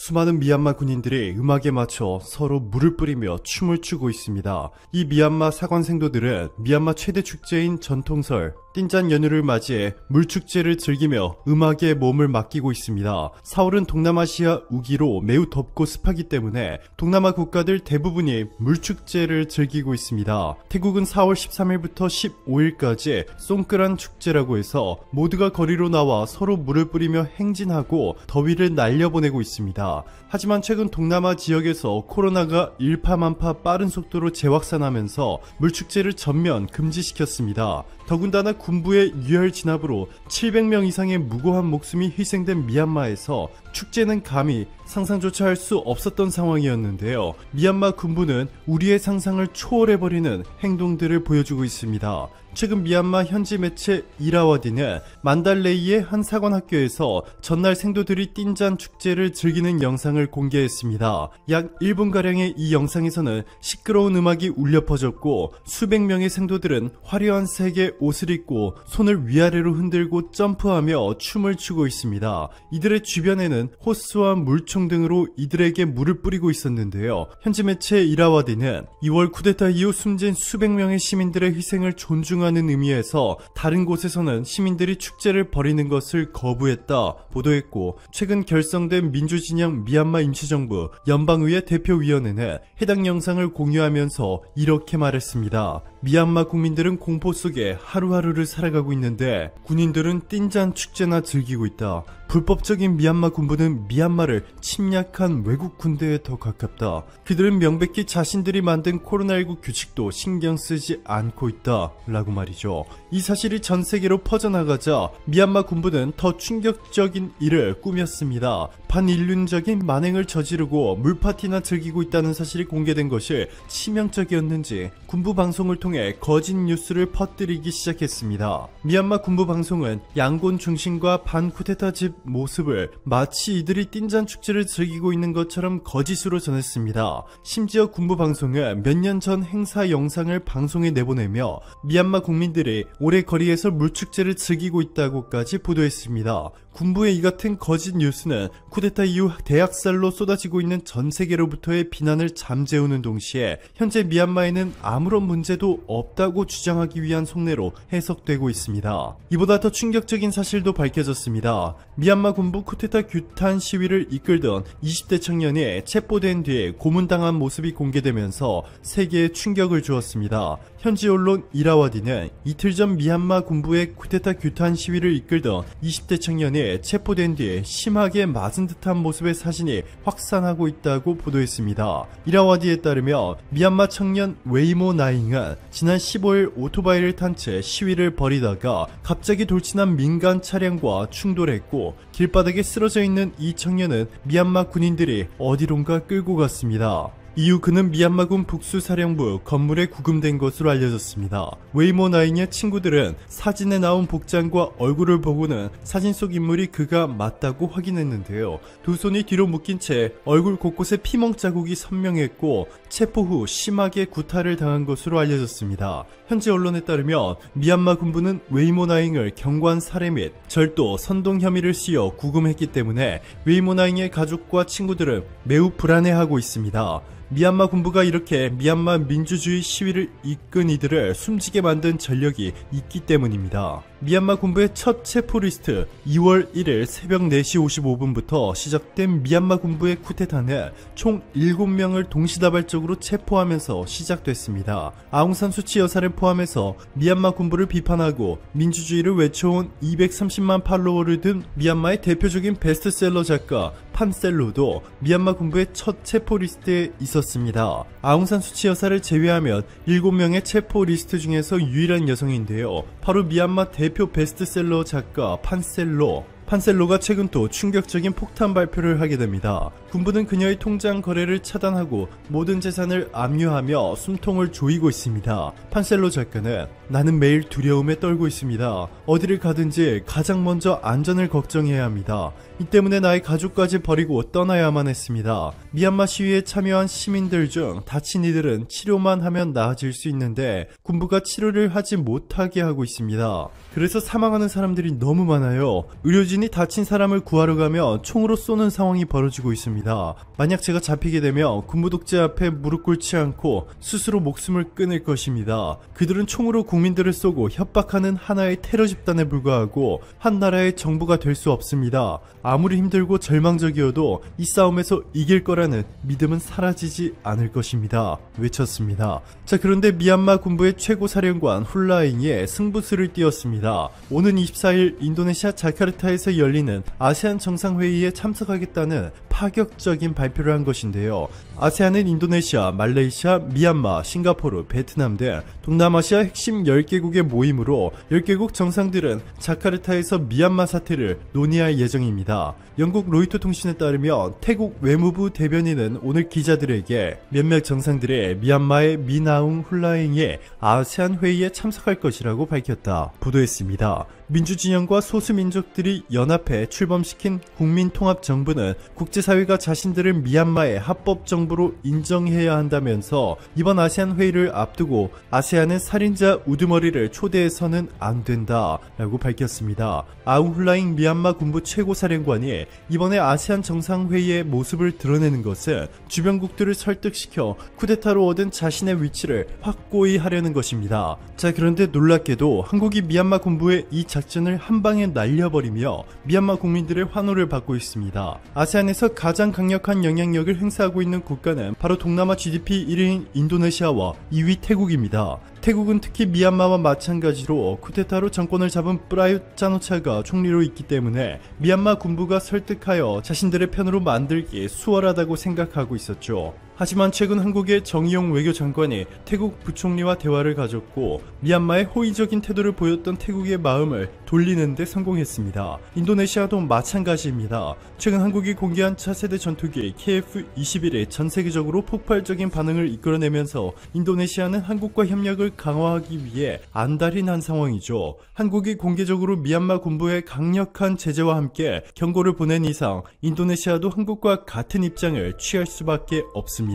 수많은 미얀마 군인들이 음악에 맞춰 서로 물을 뿌리며 춤을 추고 있습니다. 이 미얀마 사관 생도들은 미얀마 최대 축제인 전통설 띵잔 연휴를 맞이해 물축제를 즐기며 음악에 몸을 맡기고 있습니다. 4월은 동남아시아 우기로 매우 덥고 습하기 때문에 동남아 국가들 대부분이 물축제를 즐기고 있습니다. 태국은 4월 13일부터 15일까지 송크란 축제라고 해서 모두가 거리로 나와 서로 물을 뿌리며 행진하고 더위를 날려보내고 있습니다. 하지만 최근 동남아 지역에서 코로나가 일파만파 빠른 속도로 재확산하면서 물축제를 전면 금지시켰습니다. 더군다나 군부의 유혈 진압으로 700명 이상의 무고한 목숨이 희생된 미얀마에서 축제는 감히 상상조차 할 수 없었던 상황이었는데요. 미얀마 군부는 우리의 상상을 초월해버리는 행동들을 보여주고 있습니다. 최근 미얀마 현지 매체 이라와디는 만달레이의 한 사관학교에서 전날 생도들이 띵잔 축제를 즐기는 영상을 공개했습니다. 약 1분가량의 이 영상에서는 시끄러운 음악이 울려 퍼졌고 수백 명의 생도들은 화려한 색의 옷을 입고 손을 위아래로 흔들고 점프하며 춤을 추고 있습니다. 이들의 주변에는 호스와 물총 등으로 이들에게 물을 뿌리고 있었는데요. 현지 매체 이라와디는 2월 쿠데타 이후 숨진 수백 명의 시민들의 희생을 존중하는 의미에서 다른 곳에서는 시민들이 축제를 벌이는 것을 거부했다 보도했고, 최근 결성된 민주진영 미얀마 임시정부 연방의회 대표위원회는 해당 영상을 공유하면서 이렇게 말했습니다. 미얀마 국민들은 공포 속에 하루하루를 살아가고 있는데 군인들은 띵잔 축제나 즐기고 있다. 불법적인 미얀마 군부는 미얀마를 침략한 외국 군대에 더 가깝다. 그들은 명백히 자신들이 만든 코로나19 규칙도 신경 쓰지 않고 있다 라고 말이죠. 이 사실이 전 세계로 퍼져나가자 미얀마 군부는 더 충격적인 일을 꾸몄습니다. 반인륜적인 만행을 저지르고 물파티나 즐기고 있다는 사실이 공개된 것이 치명적이었는지 군부 방송을 통해 거짓 뉴스를 퍼뜨리기 시작했습니다. 미얀마 군부 방송은 양곤 중심과 반쿠데타 집 모습을 마치 이들이 띵잔 축제를 즐기고 있는 것처럼 거짓으로 전했습니다. 심지어 군부 방송은 몇 년 전 행사 영상을 방송에 내보내며 미얀마 국민들이 올해 거리에서 물축제를 즐기고 있다고까지 보도했습니다. 군부의 이 같은 거짓 뉴스는 쿠데타 이후 대학살로 쏟아지고 있는 전 세계로부터의 비난을 잠재우는 동시에 현재 미얀마에는 아무런 문제도 없다고 주장하기 위한 속내로 해석되고 있습니다. 이보다 더 충격적인 사실도 밝혀졌습니다. 미얀마 군부 쿠데타 규탄 시위를 이끌던 20대 청년이 체포된 뒤에 고문당한 모습이 공개되면서 세계에 충격을 주었습니다. 현지 언론 이라와디는 이틀 전 미얀마 군부의 쿠데타 규탄 시위를 이끌던 20대 청년이 체포된 뒤에 심하게 맞은 듯한 모습의 사진이 확산하고 있다고 보도했습니다. 이라와디에 따르면 미얀마 청년 웨이모 나잉은 지난 15일 오토바이를 탄 채 시위를 벌이다가 갑자기 돌진한 민간 차량과 충돌했고, 길바닥에 쓰러져 있는 이 청년은 미얀마 군인들이 어디론가 끌고 갔습니다. 이후 그는 미얀마군 북수사령부 건물에 구금된 것으로 알려졌습니다. 웨이모 나잉의 친구들은 사진에 나온 복장과 얼굴을 보고는 사진 속 인물이 그가 맞다고 확인했는데요. 두 손이 뒤로 묶인 채 얼굴 곳곳에 피멍 자국이 선명했고 체포 후 심하게 구타를 당한 것으로 알려졌습니다. 현지 언론에 따르면 미얀마 군부는 웨이모 나잉을 경관 살해 및 절도, 선동 혐의를 씌워 구금했기 때문에 웨이모 나잉의 가족과 친구들은 매우 불안해하고 있습니다. 미얀마 군부가 이렇게 미얀마 민주주의 시위를 이끈 이들을 숨지게 만든 전력이 있기 때문입니다. 미얀마 군부의 첫 체포 리스트 2월 1일 새벽 4시 55분부터 시작된 미얀마 군부의 쿠데타는 총 7명을 동시다발적으로 체포하면서 시작됐습니다. 아웅산 수치 여사를 포함해서 미얀마 군부를 비판하고 민주주의를 외쳐온 230만 팔로워를 둔 미얀마의 대표적인 베스트셀러 작가 판셀로도 미얀마 군부의 첫 체포 리스트에 있었습니다. 아웅산 수치 여사를 제외하면 7명의 체포 리스트 중에서 유일한 여성인데요. 바로 미얀마 대표 베스트셀러 작가 판셀로가 최근 또 충격적인 폭탄 발표를 하게 됩니다. 군부는 그녀의 통장 거래를 차단하고 모든 재산을 압류하며 숨통을 조이고 있습니다. 판셀로 작가는 나는 매일 두려움에 떨고 있습니다. 어디를 가든지 가장 먼저 안전을 걱정해야 합니다. 이 때문에 나의 가족까지 버리고 떠나야만 했습니다. 미얀마 시위에 참여한 시민들 중 다친 이들은 치료만 하면 나아질 수 있는데 군부가 치료를 하지 못하게 하고 있습니다. 그래서 사망하는 사람들이 너무 많아요. 의료진 군부진이 다친 사람을 구하러 가면 총으로 쏘는 상황이 벌어지고 있습니다. 만약 제가 잡히게 되면 군부 독재 앞에 무릎 꿇지 않고 스스로 목숨을 끊을 것입니다. 그들은 총으로 국민들을 쏘고 협박하는 하나의 테러 집단에 불과하고 한 나라의 정부가 될 수 없습니다. 아무리 힘들고 절망적이어도 이 싸움에서 이길 거라는 믿음은 사라지지 않을 것입니다. 외쳤습니다. 자, 그런데 미얀마 군부의 최고 사령관 훌라잉이 승부수를 띄웠습니다. 오는 24일 인도네시아 자카르타에서 열리는 아세안 정상회의에 참석하겠다는 파격적인 발표를 한 것인데요. 아세안은 인도네시아, 말레이시아, 미얀마, 싱가포르, 베트남 등 동남아시아 핵심 10개국의 모임으로 10개국 정상들은 자카르타에서 미얀마 사태를 논의할 예정입니다. 영국 로이터 통신에 따르면 태국 외무부 대변인은 오늘 기자들에게 몇몇 정상들의 미얀마의 미나웅 훌라잉의 아세안 회의에 참석할 것이라고 밝혔다. 보도했습니다. 민주진영과 소수민족들이 연합해 출범시킨 국민통합정부는 국제사회가 자신들을 미얀마의 합법정부로 인정해야 한다면서 이번 아세안 회의를 앞두고 아세안은 살인자 우두머리를 초대해서는 안 된다 라고 밝혔습니다. 아웅 훌라잉 미얀마 군부 최고사령관이 이번에 아세안 정상회의의 모습을 드러내는 것은 주변국들을 설득시켜 쿠데타로 얻은 자신의 위치를 확고히 하려는 것입니다. 자, 그런데 놀랍게도 한국이 미얀마 군부의 이 작전을 한방에 날려버리며 미얀마 국민들의 환호를 받고 있습니다. 아세안에서 가장 강력한 영향력을 행사하고 있는 국가는 바로 동남아 GDP 1위인 인도네시아와 2위 태국입니다. 태국은 특히 미얀마와 마찬가지로 쿠데타로 정권을 잡은 프라윕 짜노차가 총리로 있기 때문에 미얀마 군부가 설득하여 자신들의 편으로 만들기 수월하다고 생각하고 있었죠. 하지만 최근 한국의 정의용 외교장관이 태국 부총리와 대화를 가졌고 미얀마의 호의적인 태도를 보였던 태국의 마음을 돌리는 데 성공했습니다. 인도네시아도 마찬가지입니다. 최근 한국이 공개한 차세대 전투기 KF-21이 전 세계적으로 폭발적인 반응을 이끌어내면서 인도네시아는 한국과 협력을 강화하기 위해 안달이 난 상황이죠. 한국이 공개적으로 미얀마 군부의 강력한 제재와 함께 경고를 보낸 이상 인도네시아도 한국과 같은 입장을 취할 수밖에 없습니다.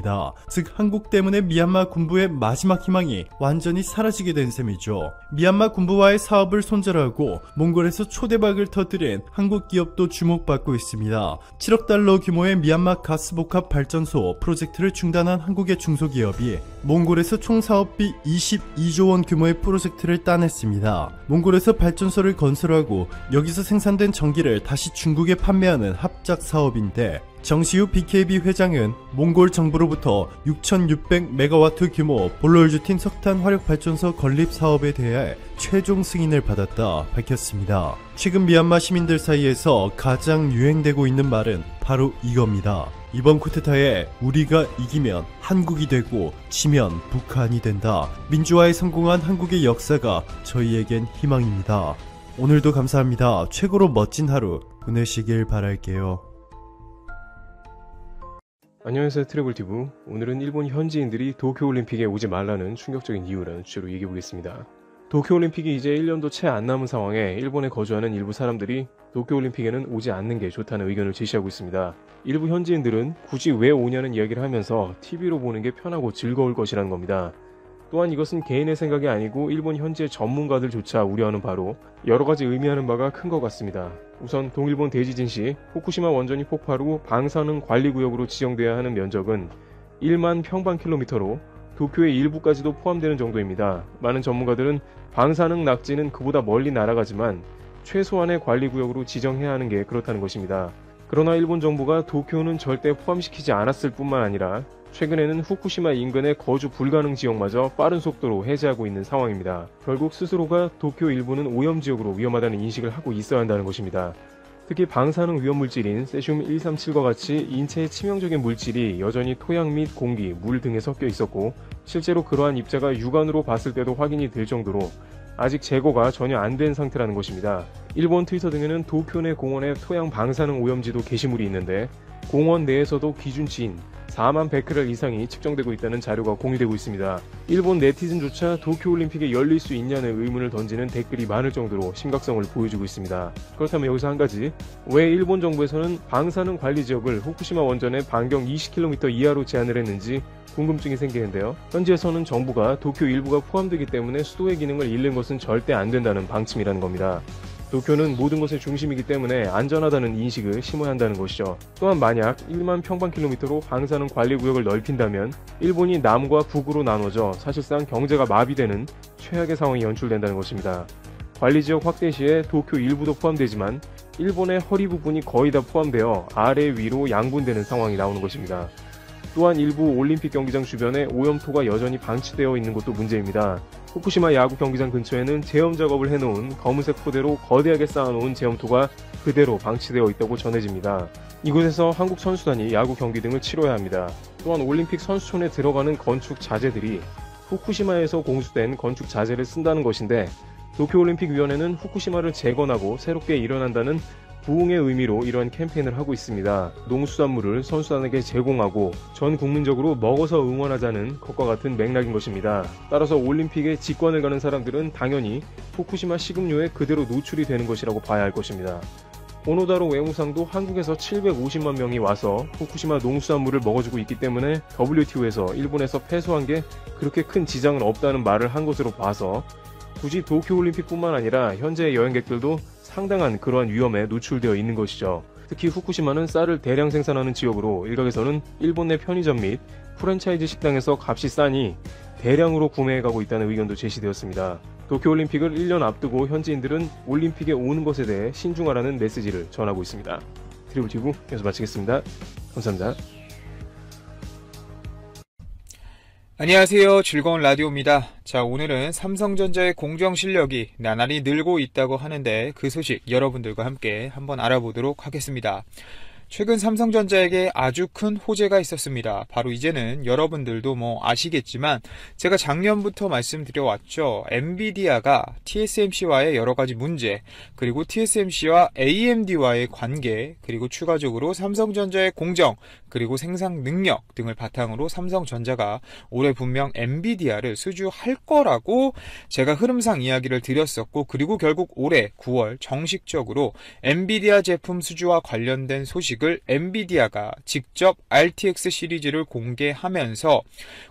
즉 한국 때문에 미얀마 군부의 마지막 희망이 완전히 사라지게 된 셈이죠. 미얀마 군부와의 사업을 손절하고 몽골에서 초대박을 터뜨린 한국 기업도 주목받고 있습니다. 7억 달러 규모의 미얀마 가스복합 발전소 프로젝트를 중단한 한국의 중소기업이 몽골에서 총 사업비 22조 원 규모의 프로젝트를 따냈습니다. 몽골에서 발전소를 건설하고 여기서 생산된 전기를 다시 중국에 판매하는 합작 사업인데 정시우 BKB 회장은 몽골 정부로부터 6600메가와트 규모 볼롤주틴 석탄 화력 발전소 건립 사업에 대해 최종 승인을 받았다 밝혔습니다. 최근 미얀마 시민들 사이에서 가장 유행되고 있는 말은 바로 이겁니다. 이번 쿠데타에 우리가 이기면 한국이 되고 지면 북한이 된다. 민주화에 성공한 한국의 역사가 저희에겐 희망입니다. 오늘도 감사합니다. 최고로 멋진 하루 보내시길 바랄게요. 안녕하세요, 트래블티브. 오늘은 일본 현지인들이 도쿄올림픽에 오지 말라는 충격적인 이유라는 주제로 얘기해보겠습니다. 도쿄올림픽이 이제 1년도 채 안 남은 상황에 일본에 거주하는 일부 사람들이 도쿄올림픽에는 오지 않는 게 좋다는 의견을 제시하고 있습니다. 일부 현지인들은 굳이 왜 오냐는 이야기를 하면서 TV로 보는 게 편하고 즐거울 것이라는 겁니다. 또한 이것은 개인의 생각이 아니고 일본 현지의 전문가들조차 우려하는 바로 여러가지 의미하는 바가 큰 것 같습니다. 우선 동일본 대지진 시 후쿠시마 원전이 폭발 후 방사능 관리구역으로 지정돼야 하는 면적은 1만 평방킬로미터로 도쿄의 일부까지도 포함되는 정도입니다. 많은 전문가들은 방사능 낙지는 그보다 멀리 날아가지만 최소한의 관리구역으로 지정해야 하는 게 그렇다는 것입니다. 그러나 일본 정부가 도쿄는 절대 포함시키지 않았을 뿐만 아니라 최근에는 후쿠시마 인근의 거주 불가능 지역마저 빠른 속도로 해제하고 있는 상황입니다. 결국 스스로가 도쿄 일부는 오염지역으로 위험하다는 인식을 하고 있어야 한다는 것입니다. 특히 방사능 위험물질인 세슘 137과 같이 인체에 치명적인 물질이 여전히 토양 및 공기, 물 등에 섞여 있었고 실제로 그러한 입자가 육안으로 봤을 때도 확인이 될 정도로 아직 제거가 전혀 안 된 상태라는 것입니다. 일본 트위터 등에는 도쿄 내 공원에 토양 방사능 오염지도 게시물이 있는데 공원 내에서도 기준치인 4만 베크렐 이상이 측정되고 있다는 자료가 공유되고 있습니다. 일본 네티즌조차 도쿄올림픽에 열릴 수 있냐는 의문을 던지는 댓글이 많을 정도로 심각성을 보여주고 있습니다. 그렇다면 여기서 한 가지, 왜 일본 정부에서는 방사능 관리 지역을 후쿠시마 원전의 반경 20km 이하로 제한을 했는지 궁금증이 생기는데요. 현지에서는 정부가 도쿄 일부가 포함되기 때문에 수도의 기능을 잃는 것은 절대 안 된다는 방침이라는 겁니다. 도쿄는 모든 것의 중심이기 때문에 안전하다는 인식을 심어야 한다는 것이죠. 또한 만약 1만 평방킬로미터로 방사능 관리구역을 넓힌다면 일본이 남과 북으로 나눠져 사실상 경제가 마비되는 최악의 상황이 연출된다는 것입니다. 관리지역 확대 시에 도쿄 일부도 포함되지만 일본의 허리 부분이 거의 다 포함되어 아래 위로 양분되는 상황이 나오는 것입니다. 또한 일부 올림픽 경기장 주변에 오염토가 여전히 방치되어 있는 것도 문제입니다. 후쿠시마 야구 경기장 근처에는 제염 작업을 해놓은 검은색 포대로 거대하게 쌓아놓은 제염토가 그대로 방치되어 있다고 전해집니다. 이곳에서 한국 선수단이 야구 경기 등을 치러야 합니다. 또한 올림픽 선수촌에 들어가는 건축 자재들이 후쿠시마에서 공수된 건축 자재를 쓴다는 것인데 도쿄올림픽위원회는 후쿠시마를 재건하고 새롭게 일어난다는 부흥의 의미로 이러한 캠페인을 하고 있습니다. 농수산물을 선수단에게 제공하고 전 국민적으로 먹어서 응원하자는 것과 같은 맥락인 것입니다. 따라서 올림픽에 직관을 가는 사람들은 당연히 후쿠시마 식음료에 그대로 노출이 되는 것이라고 봐야 할 것입니다. 오노다로 외무상도 한국에서 750만 명이 와서 후쿠시마 농수산물을 먹어주고 있기 때문에 WTO에서 일본에서 패소한 게 그렇게 큰 지장은 없다는 말을 한 것으로 봐서 굳이 도쿄올림픽뿐만 아니라 현재의 여행객들도 상당한 그러한 위험에 노출되어 있는 것이죠. 특히 후쿠시마는 쌀을 대량 생산하는 지역으로 일각에서는 일본 내 편의점 및 프랜차이즈 식당에서 값이 싸니 대량으로 구매해가고 있다는 의견도 제시되었습니다. 도쿄올림픽을 1년 앞두고 현지인들은 올림픽에 오는 것에 대해 신중하라는 메시지를 전하고 있습니다. 트리블티브 여기서 마치겠습니다. 감사합니다. 안녕하세요. 즐거운 라디오입니다. 자, 오늘은 삼성전자의 공정 실력이 나날이 늘고 있다고 하는데 그 소식 여러분들과 함께 한번 알아보도록 하겠습니다. 최근 삼성전자에게 아주 큰 호재가 있었습니다. 바로 이제는 여러분들도 아시겠지만 제가 작년부터 말씀드려왔죠. 엔비디아가 TSMC와의 여러가지 문제, 그리고 TSMC와 AMD와의 관계, 그리고 추가적으로 삼성전자의 공정, 그리고 생산 능력 등을 바탕으로 삼성전자가 올해 분명 엔비디아를 수주할 거라고 제가 흐름상 이야기를 드렸었고, 그리고 결국 올해 9월 정식적으로 엔비디아 제품 수주와 관련된 소식을 엔비디아가 직접 RTX 시리즈를 공개하면서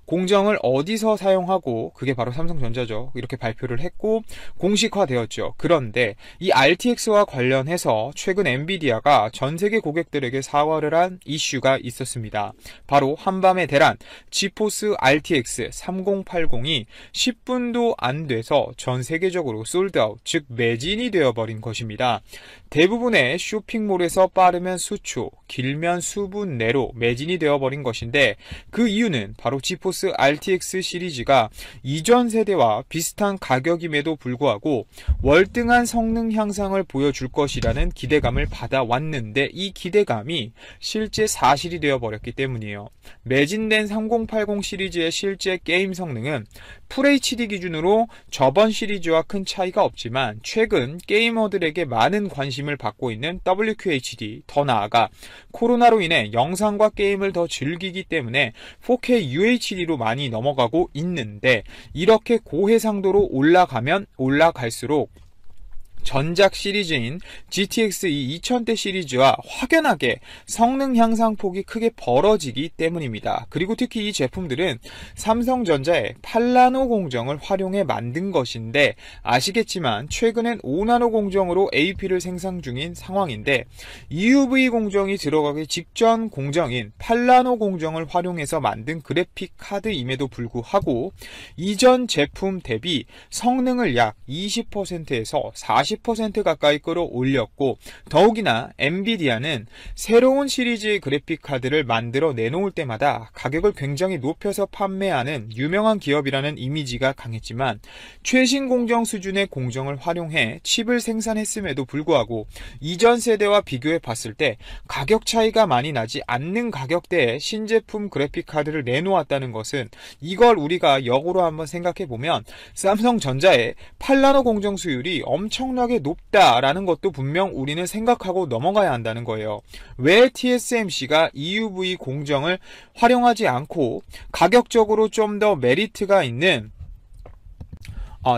공정을 어디서 사용하고, 그게 바로 삼성전자죠, 이렇게 발표를 했고 공식화되었죠. 그런데 이 RTX와 관련해서 최근 엔비디아가 전세계 고객들에게 사과를 한 이슈가 있었습니다. 바로 한밤의 대란 지포스 RTX 3080이 10분도 안 돼서 전 세계적으로 솔드아웃, 즉 매진이 되어버린 것입니다. 대부분의 쇼핑몰에서 빠르면 수초, 길면 수분 내로 매진이 되어버린 것인데, 그 이유는 바로 지포스 RTX 시리즈가 이전 세대와 비슷한 가격임에도 불구하고 월등한 성능 향상을 보여줄 것이라는 기대감을 받아왔는데, 이 기대감이 실제 사실이 되어버렸기 때문이에요. 매진된 3080 시리즈의 실제 게임 성능은 FHD 기준으로 저번 시리즈와 큰 차이가 없지만, 최근 게이머들에게 많은 관심을 받고 있는 WQHD, 더 나아가 코로나로 인해 영상과 게임을 더 즐기기 때문에 4K UHD로 많이 넘어가고 있는데, 이렇게 고해상도로 올라가면 올라갈수록 전작 시리즈인 GTX 2000대 시리즈와 확연하게 성능 향상폭이 크게 벌어지기 때문입니다. 그리고 특히 이 제품들은 삼성전자의 8나노 공정을 활용해 만든 것인데, 아시겠지만 최근엔 5나노 공정으로 AP를 생산 중인 상황인데, EUV 공정이 들어가기 직전 공정인 8나노 공정을 활용해서 만든 그래픽 카드임에도 불구하고 이전 제품 대비 성능을 약 20%에서 40% 가까이 끌어올렸고, 더욱이나 엔비디아는 새로운 시리즈의 그래픽 카드를 만들어 내놓을 때마다 가격을 굉장히 높여서 판매하는 유명한 기업이라는 이미지가 강했지만, 최신 공정 수준의 공정을 활용해 칩을 생산했음에도 불구하고 이전 세대와 비교해 봤을 때 가격 차이가 많이 나지 않는 가격대의 신제품 그래픽 카드를 내놓았다는 것은, 이걸 우리가 역으로 한번 생각해 보면 삼성전자의 8나노 공정 수율이 엄청나게 높다라는 것도 분명 우리는 생각하고 넘어가야 한다는 거예요. 왜 TSMC가 EUV 공정을 활용하지 않고 가격적으로 좀 더 메리트가 있는,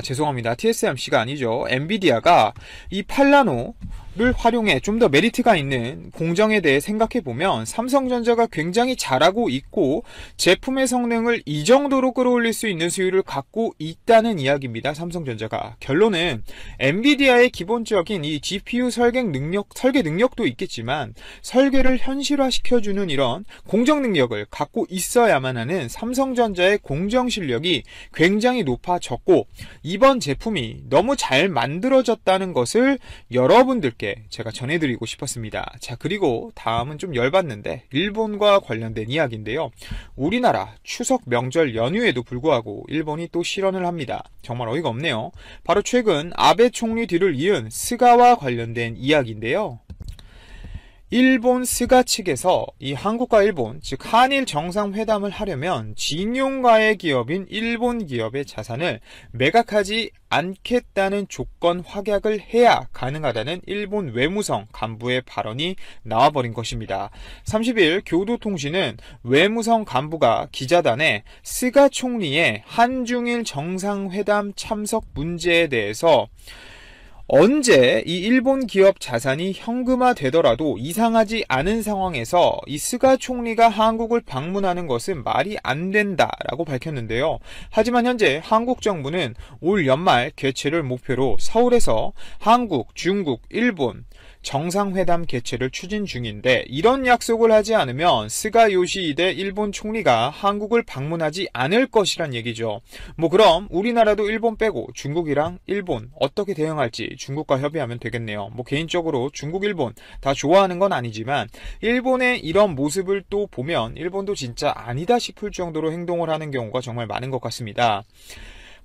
죄송합니다. TSMC가 아니죠. 엔비디아가 이 8나노 를 활용해 좀 더 메리트가 있는 공정에 대해 생각해 보면 삼성전자가 굉장히 잘하고 있고 제품의 성능을 이 정도로 끌어올릴 수 있는 수율을 갖고 있다는 이야기입니다. 삼성전자가. 결론은 엔비디아의 기본적인 이 GPU 설계 능력도 있겠지만 설계를 현실화시켜주는 이런 공정 능력을 갖고 있어야만 하는 삼성전자의 공정 실력이 굉장히 높아졌고 이번 제품이 너무 잘 만들어졌다는 것을 여러분들께 제가 전해드리고 싶었습니다. 자, 그리고 다음은 좀 열받는데 일본과 관련된 이야기인데요. 우리나라 추석 명절 연휴에도 불구하고 일본이 또 실언을 합니다. 정말 어이가 없네요. 바로 최근 아베 총리 뒤를 이은 스가와 관련된 이야기인데요. 일본 스가 측에서 이 한국과 일본, 즉 한일 정상회담을 하려면 징용가의 기업인 일본 기업의 자산을 매각하지 않겠다는 조건 확약을 해야 가능하다는 일본 외무성 간부의 발언이 나와버린 것입니다. 30일 교도통신은 외무성 간부가 기자단에 스가 총리의 한중일 정상회담 참석 문제에 대해서 언제 이 일본 기업 자산이 현금화되더라도 이상하지 않은 상황에서 이 스가 총리가 한국을 방문하는 것은 말이 안 된다라고 밝혔는데요. 하지만 현재 한국 정부는 올 연말 개최를 목표로 서울에서 한국, 중국, 일본 정상회담 개최를 추진 중인데 이런 약속을 하지 않으면 스가 요시히데 일본 총리가 한국을 방문하지 않을 것이란 얘기죠. 그럼 우리나라도 일본 빼고 중국이랑 일본 어떻게 대응할지 중국과 협의하면 되겠네요. 개인적으로 중국, 일본 다 좋아하는 건 아니지만 일본의 이런 모습을 또 보면 일본도 진짜 아니다 싶을 정도로 행동을 하는 경우가 정말 많은 것 같습니다.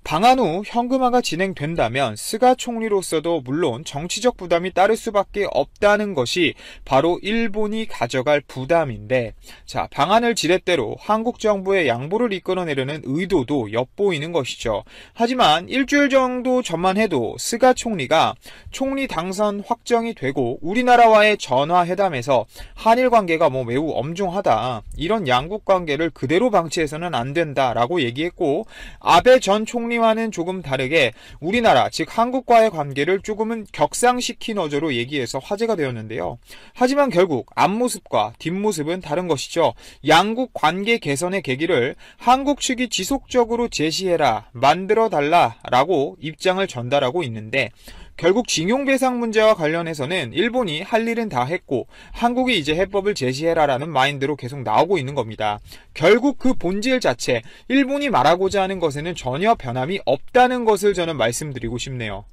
방한 후 현금화가 진행된다면 스가 총리로서도 물론 정치적 부담이 따를 수밖에 없다는 것이 바로 일본이 가져갈 부담인데, 자, 방안을 지렛대로 한국 정부의 양보를 이끌어내려는 의도도 엿보이는 것이죠. 하지만 일주일 정도 전만 해도 스가 총리가 총리 당선 확정이 되고 우리나라와의 전화회담에서 한일 관계가 매우 엄중하다, 이런 양국 관계를 그대로 방치해서는 안 된다라고 얘기했고, 아베 전 총리와는 조금 다르게 우리나라 즉 한국과의 관계를 조금은 격상시킨 어조로 얘기해서 화제가 되었는데요. 하지만 결국 앞모습과 뒷모습은 다른 것이죠. 양국 관계 개선의 계기를 한국 측이 지속적으로 제시해라, 만들어달라라고 입장을 전달하고 있는데, 결국 징용배상 문제와 관련해서는 일본이 할 일은 다 했고 한국이 이제 해법을 제시해라라는 마인드로 계속 나오고 있는 겁니다. 결국 그 본질 자체, 일본이 말하고자 하는 것에는 전혀 변함이 없다는 것을 저는 말씀드리고 싶네요.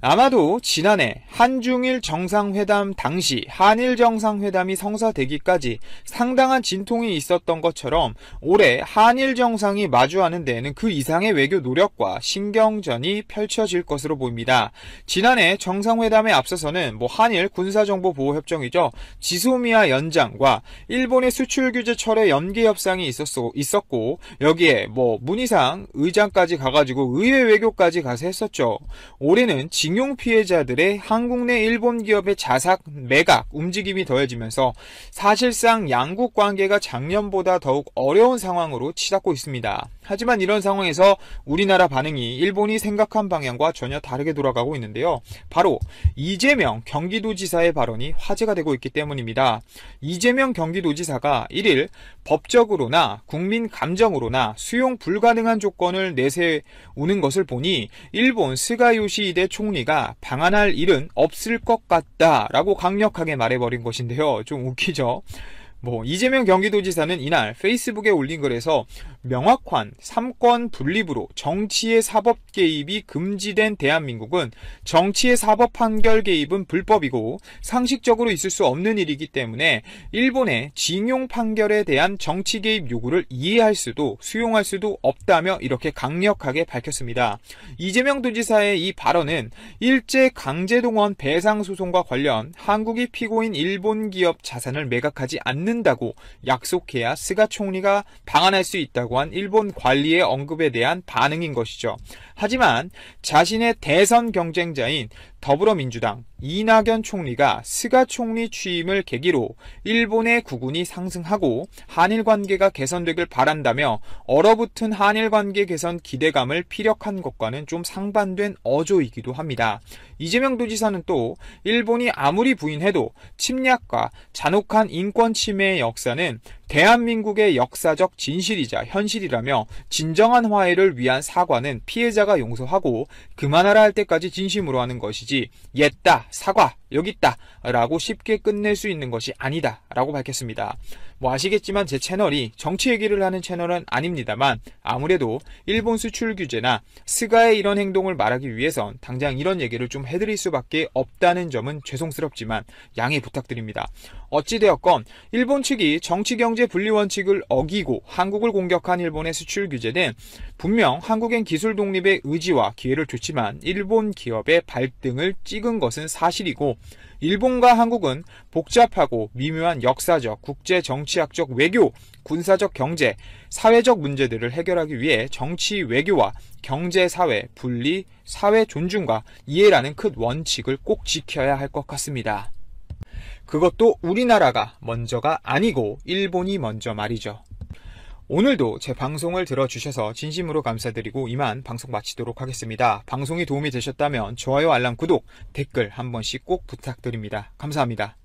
아마도 지난해 한중일 정상회담 당시 한일 정상회담이 성사되기까지 상당한 진통이 있었던 것처럼 올해 한일 정상이 마주하는 데에는 그 이상의 외교 노력과 신경전이 펼쳐질 것으로 보입니다. 지난해 정상회담에 앞서서는 한일 군사정보보호협정이죠. 지소미아 연장과 일본의 수출규제 철회 연계 협상이 있었고 여기에 문희상 의장까지 가가지고 의회 외교까지 가서 했었죠. 올해는 징용 피해자들의 한국 내 일본 기업의 자산 매각 움직임이 더해지면서 사실상 양국 관계가 작년보다 더욱 어려운 상황으로 치닫고 있습니다. 하지만 이런 상황에서 우리나라 반응이 일본이 생각한 방향과 전혀 다르게 돌아가고 있는데요. 바로 이재명 경기도지사의 발언이 화제가 되고 있기 때문입니다. 이재명 경기도지사가 1일 법적으로나 국민 감정으로나 수용 불가능한 조건을 내세우는 것을 보니 일본 스가 요시히데 총리가 방한할 일은 없을 것 같다라고 강력하게 말해버린 것인데요. 좀 웃기죠? 이재명 경기도지사는 이날 페이스북에 올린 글에서 명확한 삼권 분립으로 정치의 사법 개입이 금지된 대한민국은 정치의 사법 판결 개입은 불법이고 상식적으로 있을 수 없는 일이기 때문에 일본의 징용 판결에 대한 정치 개입 요구를 이해할 수도 수용할 수도 없다며 이렇게 강력하게 밝혔습니다. 이재명 도지사의 이 발언은 일제 강제동원 배상 소송과 관련 한국이 피고인 일본 기업 자산을 매각하지 않는다고 약속해야 스가 총리가 방한할 수 있다고 있다고 한 일본 관리의 언급에 대한 반응인 것이죠. 하지만 자신의 대선 경쟁자인 더불어민주당 이낙연 총리가 스가 총리 취임을 계기로 일본의 국운이 상승하고 한일 관계가 개선되길 바란다며 얼어붙은 한일 관계 개선 기대감을 피력한 것과는 좀 상반된 어조이기도 합니다. 이재명 도지사는 또 일본이 아무리 부인해도 침략과 잔혹한 인권 침해의 역사는 대한민국의 역사적 진실이자 현실이라며 진정한 화해를 위한 사과는 피해자가 용서하고 그만하라 할 때까지 진심으로 하는 것이지 옛다, 사과, 여기 있다 라고 쉽게 끝낼 수 있는 것이 아니다 라고 밝혔습니다. 아시겠지만 제 채널이 정치 얘기를 하는 채널은 아닙니다만 아무래도 일본 수출 규제나 스가의 이런 행동을 말하기 위해선 당장 이런 얘기를 좀 해드릴 수밖에 없다는 점은 죄송스럽지만 양해 부탁드립니다. 어찌되었건 일본 측이 정치경제 분리 원칙을 어기고 한국을 공격한 일본의 수출 규제는 분명 한국엔 기술 독립의 의지와 기회를 줬지만 일본 기업의 발등을 찍은 것은 사실이고 일본과 한국은 복잡하고 미묘한 역사적, 국제 정치학적 외교, 군사적 경제, 사회적 문제들을 해결하기 위해 정치 외교와 경제 사회 분리, 사회 존중과 이해라는 큰 원칙을 꼭 지켜야 할 것 같습니다. 그것도 우리나라가 먼저가 아니고 일본이 먼저 말이죠. 오늘도 제 방송을 들어주셔서 진심으로 감사드리고 이만 방송 마치도록 하겠습니다. 방송이 도움이 되셨다면 좋아요, 알람, 구독, 댓글 한 번씩 꼭 부탁드립니다. 감사합니다.